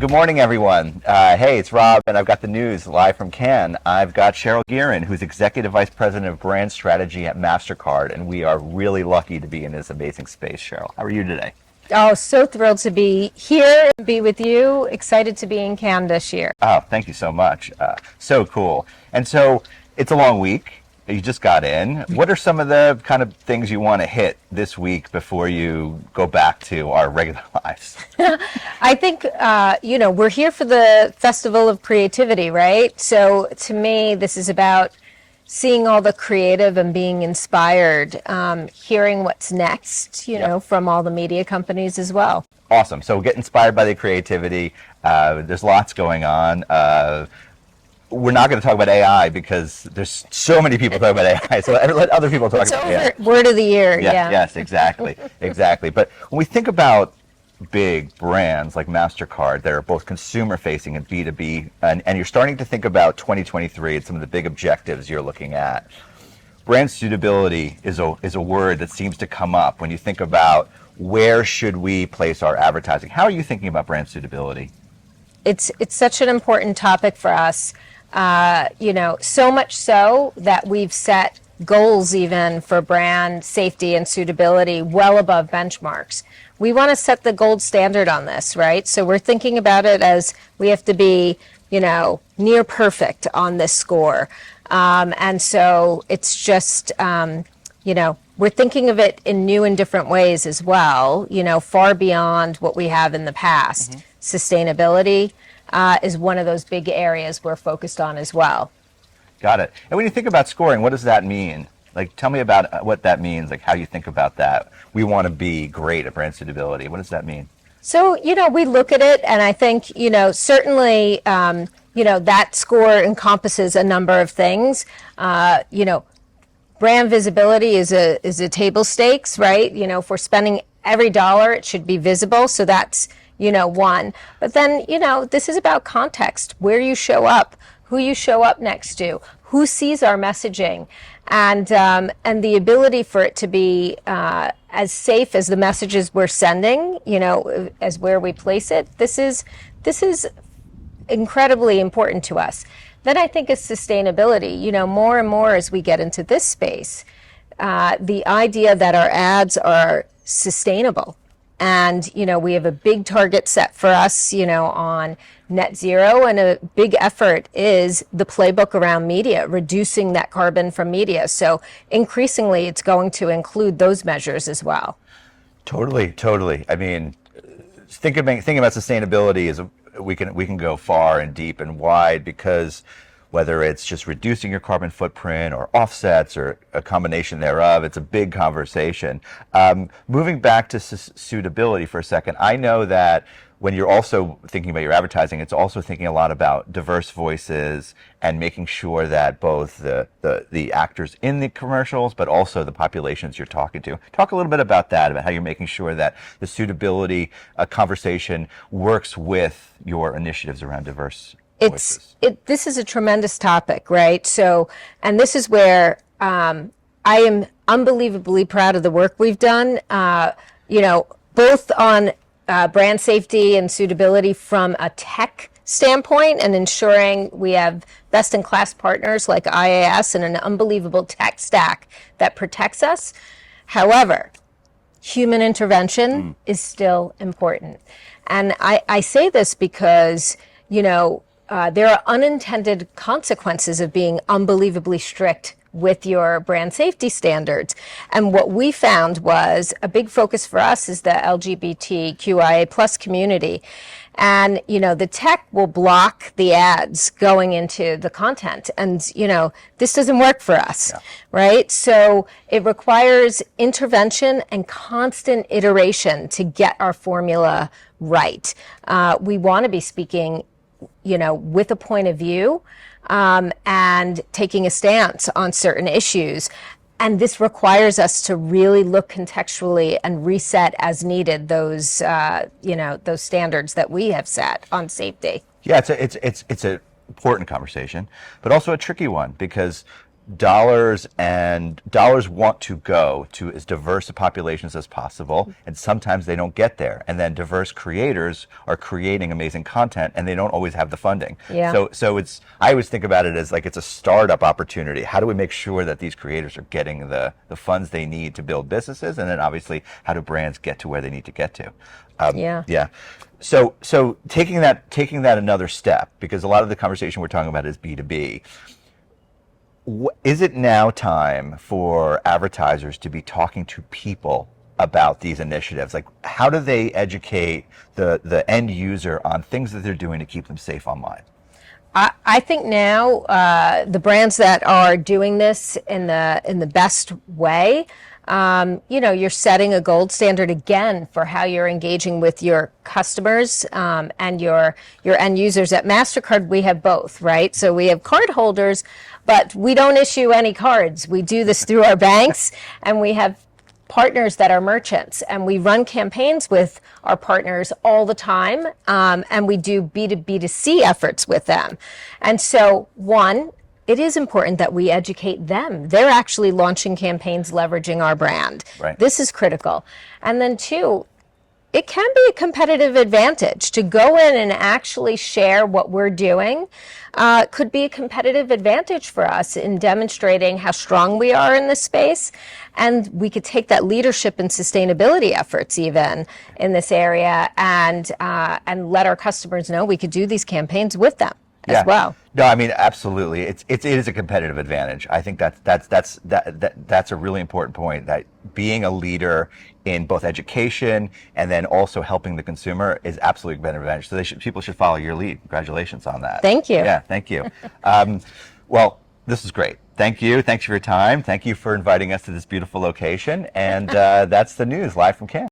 Good morning, everyone. Hey, it's Rob, and I've got the news live from Cannes. I've got Cheryl Guerin, who's Executive Vice President of Brand Strategy at Mastercard, and we are really lucky to be in this amazing space. Cheryl, how are you today? Oh, so thrilled to be here and be with you. Excited to be in Cannes this year. Oh, thank you so much. So cool. And so it's a long week. You just got in. What are some of the kind of things you want to hit this week before you go back to our regular lives? I think, we're here for the Festival of Creativity, right? So to me, this is about seeing all the creative and being inspired, hearing what's next, from all the media companies as well. Awesome. So get inspired by the creativity. There's lots going on. We're not going to talk about AI because there's so many people talking about AI. So let other people talk about AI. Word of the year. Yeah. Yes, exactly. Exactly. But when we think about big brands like Mastercard that are both consumer facing and B2B, and you're starting to think about 2023 and some of the big objectives you're looking at, brand suitability is a word that seems to come up when you think about where should we place our advertising. How are you thinking about brand suitability? It's such an important topic for us. So much so that we've set goals even for brand safety and suitability well above benchmarks. We want to set the gold standard on this, right? So we're thinking about it as we have to be, near perfect on this score. And so it's just, we're thinking of it in new and different ways as well, far beyond what we have in the past. Mm-hmm. Sustainability is one of those big areas we're focused on as well. Got it. And when you think about scoring, what does that mean? Like, tell me about what that means, like how you think about that. We want to be great at brand suitability. What does that mean? So, we look at it, and I think, certainly, that score encompasses a number of things. Brand visibility is a table stakes, right? If we're spending every dollar, it should be visible. So that's, one. But then, this is about context, where you show up, who you show up next to, who sees our messaging, and the ability for it to be as safe as the messages we're sending, as where we place it. This is incredibly important to us. Then I think is sustainability. More and more as we get into this space, the idea that our ads are sustainable. And, we have a big target set for us, on net zero, and a big effort is the playbook around media, reducing that carbon from media. So increasingly, it's going to include those measures as well. Totally. I mean, thinking about sustainability is we can go far and deep and wide, because whether it's just reducing your carbon footprint or offsets or a combination thereof, it's a big conversation. Moving back to suitability for a second, I know that when you're also thinking about your advertising, it's also thinking a lot about diverse voices and making sure that both the actors in the commercials, but also the populations you're talking to. Talk a little bit about that, about how you're making sure that the suitability conversation works with your initiatives around diverse voices. This is a tremendous topic, right? So, and this is where I am unbelievably proud of the work we've done, both on brand safety and suitability from a tech standpoint and ensuring we have best-in-class partners like IAS and an unbelievable tech stack that protects us. However, human intervention is still important. And I say this because, there are unintended consequences of being unbelievably strict with your brand safety standards. And what we found was a big focus for us is the LGBTQIA plus community. And, the tech will block the ads going into the content. And, this doesn't work for us, right? So it requires intervention and constant iteration to get our formula right. We want to be speaking with a point of view, and taking a stance on certain issues. And this requires us to really look contextually and reset as needed those standards that we have set on safety. Yeah, it's an important conversation, but also a tricky one, because dollars want to go to as diverse a populations as possible, and sometimes they don't get there. And then diverse creators are creating amazing content, and they don't always have the funding. Yeah. So it's, I always think about it as like it's a startup opportunity. How do we make sure that these creators are getting the funds they need to build businesses, and then obviously how do brands get to where they need to get to? Yeah. So taking that another step, because a lot of the conversation we're talking about is B2B. Is it now time for advertisers to be talking to people about these initiatives? Like, how do they educate the end user on things that they're doing to keep them safe online? I think now the brands that are doing this in the best way, you're setting a gold standard again for how you're engaging with your customers and your end users. At Mastercard, we have both, right? So we have card holders, but we don't issue any cards. We do this through our banks, and we have partners that are merchants, and we run campaigns with our partners all the time, and we do B2B2C efforts with them. And so, one, it is important that we educate them. They're actually launching campaigns leveraging our brand. Right. This is critical. And then two, it can be a competitive advantage to go in and actually share what we're doing. Could be a competitive advantage for us in demonstrating how strong we are in this space. And we could take that leadership and sustainability efforts even in this area and let our customers know we could do these campaigns with them as well. No, I mean, absolutely. It is a competitive advantage. I think that's a really important point, that being a leader in both education and then also helping the consumer is absolutely a competitive advantage. So people should follow your lead. Congratulations on that. Thank you. Yeah, thank you. Well, this is great. Thank you. Thanks for your time. Thank you for inviting us to this beautiful location. And that's the news live from Cannes.